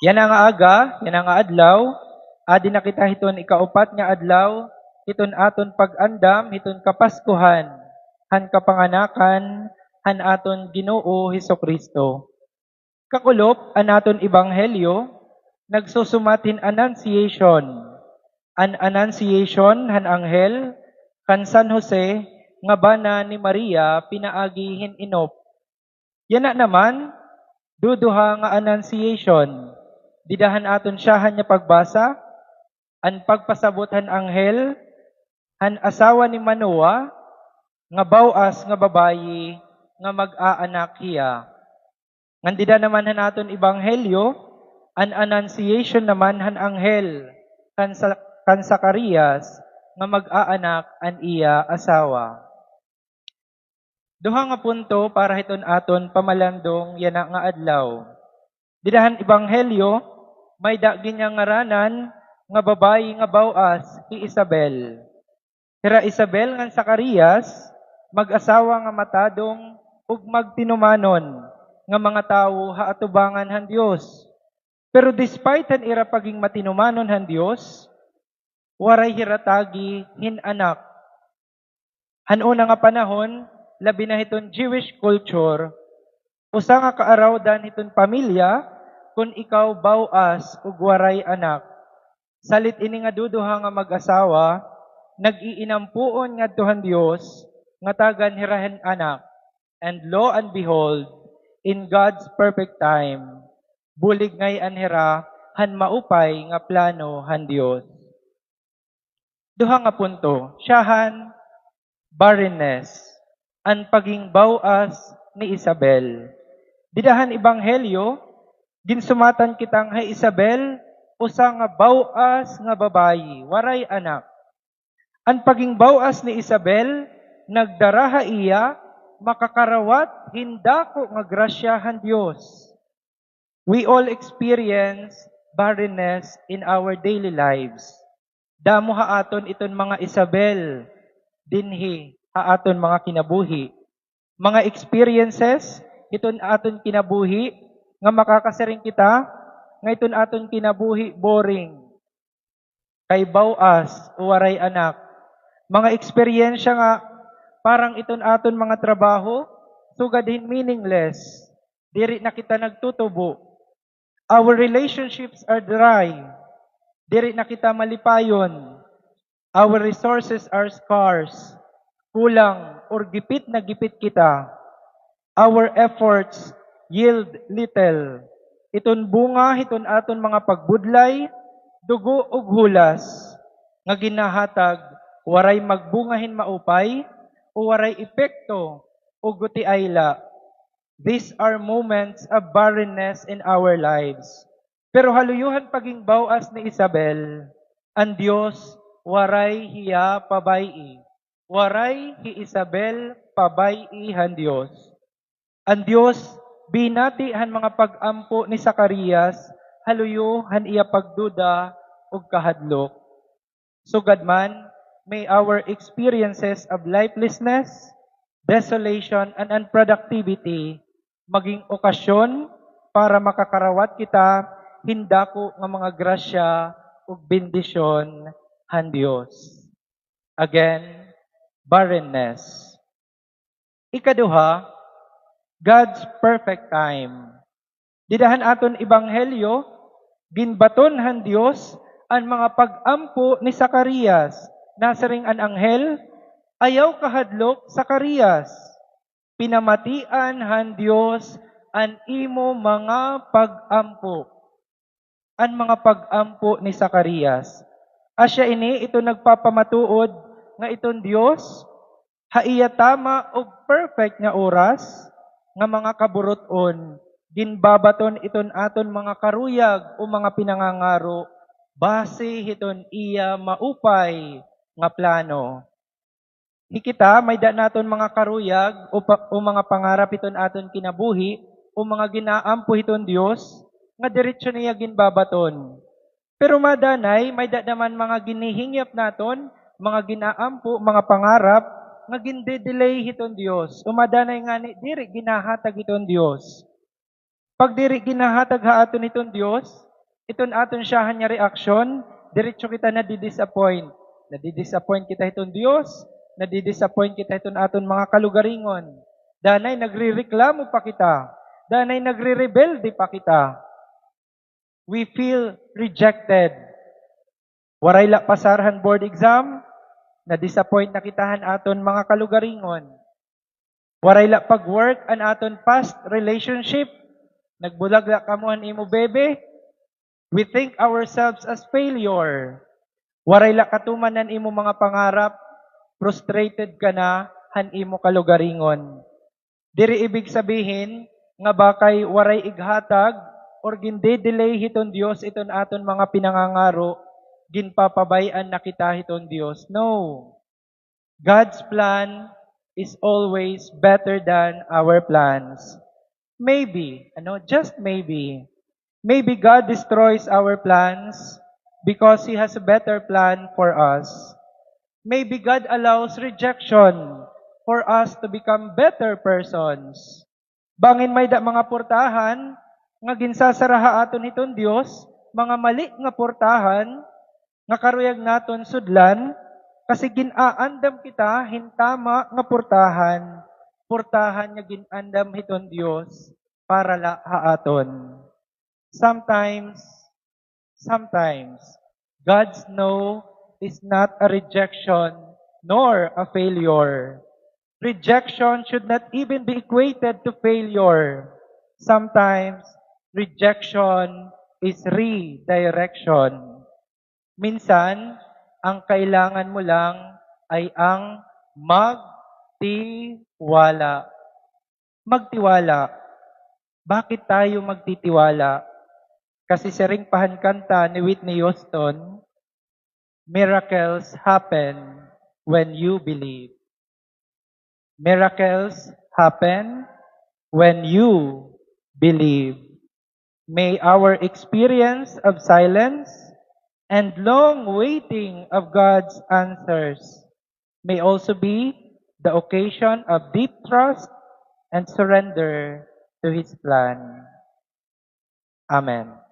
Yan ang aga, yan ang adlaw, adi na kita hiton ikaupat nga adlaw, hiton aton pag-andam, hiton kapaskuhan, han kapanganakan, han aton Ginoo Hesus Kristo. Kakulop an aton ebanghelyo, nagsusumatin annunciation. An annunciation han anghel kan San Jose nga bana ni Maria pinaagi inop. Yana naman duduha nga annunciation. Didahan aton siya hanya pagbasa, an pagpasabot han anghel, han asawa ni Manoa, nga bawas nga babayi, nga mag-aanak hiya. Ngandida naman han aton ebanghelyo, an annunciation naman han anghel, kan Sakarias, nga mag-aanak an iya asawa. Duha nga punto para hiton aton pamalandong yana nga adlaw. Didahan ebanghelyo, may dagin nga ngaranan nga babayi nga bawas hi Isabel. Hira Isabel ngan Sakarias, mag-asawa nga matadong ug magtinumanon nga mga tawo haatubangan han Dios. Pero despite han ira paging matinumanon han Dios, waray hiratagi hin anak. Han una nga panahon, labi na hiton Jewish culture, usa nga kaarawdan hiton pamilya kung ikaw bawas ug waray anak. Salit ini nga duduha nga mag-asawa, nag-iinampuon ngadto han Dios nga tagan hirahen anak. And lo and behold, in God's perfect time, bulig ngay anhira han maupay nga plano han Dios. Duha nga punto, siyahan barrenness, an paging bawas ni Isabel. Didahan ebanghelyo, ginsumatan kitang hay Isabel, usa nga bawas nga babayi, waray anak. An paging bawas ni Isabel, nagdaraha iya, makakarawat, hindako nga grasyahan Dios. We all experience barrenness in our daily lives. Damo haaton iton mga Isabel, dinhi haaton mga kinabuhi. Mga experiences, iton aton kinabuhi, nga makakasiring kita, nga iton aton kinabuhi boring. Kay bawas, waray anak. Mga eksperyensya nga, parang iton aton mga trabaho, sugadhin meaningless. Diri na kita nagtutubo. Our relationships are dry. Diri na kita malipayon. Our resources are scarce. Kulang or gipit na gipit kita. Our efforts yield little. Iton bunga, iton aton mga pagbudlay, dugo ug hulas, nga ginahatag, waray magbungahin maupay, o waray epekto, o guti ayla. These are moments of barrenness in our lives. Pero haluyuhan paging bawas ni Isabel, ang Diyos waray hiya pabayi. Waray hi Isabel pabayi han Diyos. Ang Diyos binati han mga pag-ampo ni Sakarias, haluyo han iya pagduda ug kahadlok. Sugad man, may our experiences of lifelessness, desolation, and unproductivity maging okasyon para makakarawat kita hindako nga mga grasya ug bendisyon han Dios. Again, barrenness. Ikaduha, God's perfect time. Didahan aton ebanghelyo, ginbaton han Dios ang mga pag-ampo ni Sakarias. Nasaring an anghel, ayaw kahadlok Sakarias. Pinamatian han Dios an imo mga pag-ampo. An mga pag-ampo ni Sakarias. Asya ini ito nagpapamatuod nga iton Dios, haiya tama og perfect nga oras, nga mga kaburoton, ginbabaton iton aton mga karuyag o mga pinangangaro, base hiton iya maupay nga plano. Hikita, may da naton mga karuyag o mga pangarap iton aton kinabuhi o mga ginaampo hiton Dios, nga diretsyo niya ginbabaton. Pero madanay, may da naman mga ginihingyap naton, mga ginaampo, mga pangarap, nga ginde-delay hiton Dios. Umadanay nga ni diri ginahatag hiton Dios. Pag diri ginahatag haaton hiton Dios, Iton aton siya hanya reaksyon, diretso kita nadi-disappoint. Nadi-disappoint kita iton Dios, nadi-disappoint kita iton aton mga kalugaringon. Danay nagrereklamo pa kita. Danay nagre-rebelde pa kita. We feel rejected. Waray la pasarhan board exam, na-disappoint na kitahan aton mga kalugaringon. Waray la pag-work an aton past relationship, nagbulag la kamuhan imo bebe, we think ourselves as failure. Waray la katumanan imo mga pangarap, frustrated ka na, han imo kalugaringon. Diri ibig sabihin, nga bakay waray ighatag, or ginde-delay hiton Dios iton aton mga pinangangaro, ginpapabayan na kita hiton Dios. No. God's plan is always better than our plans. Maybe, just maybe. Maybe God destroys our plans because He has a better plan for us. Maybe God allows rejection for us to become better persons. Bangin may da mga portahan, nga ginsasaraha aton hiton Dios, mga mali nga portahan, nga karuyag naton sudlan, kasi ginaandam kita hintama nga portahan nga ginandam hiton Dios para la haaton. Sometimes, God's no is not a rejection nor a failure. Rejection should not even be equated to failure. Sometimes, rejection is redirection. Minsan, ang kailangan mo lang ay ang magtiwala. Magtiwala. Bakit tayo magtitiwala? Kasi sa ring pahankanta ni Whitney Houston, miracles happen when you believe. Miracles happen when you believe. May our experience of silence and long waiting of God's answers may also be the occasion of deep trust and surrender to His plan. Amen.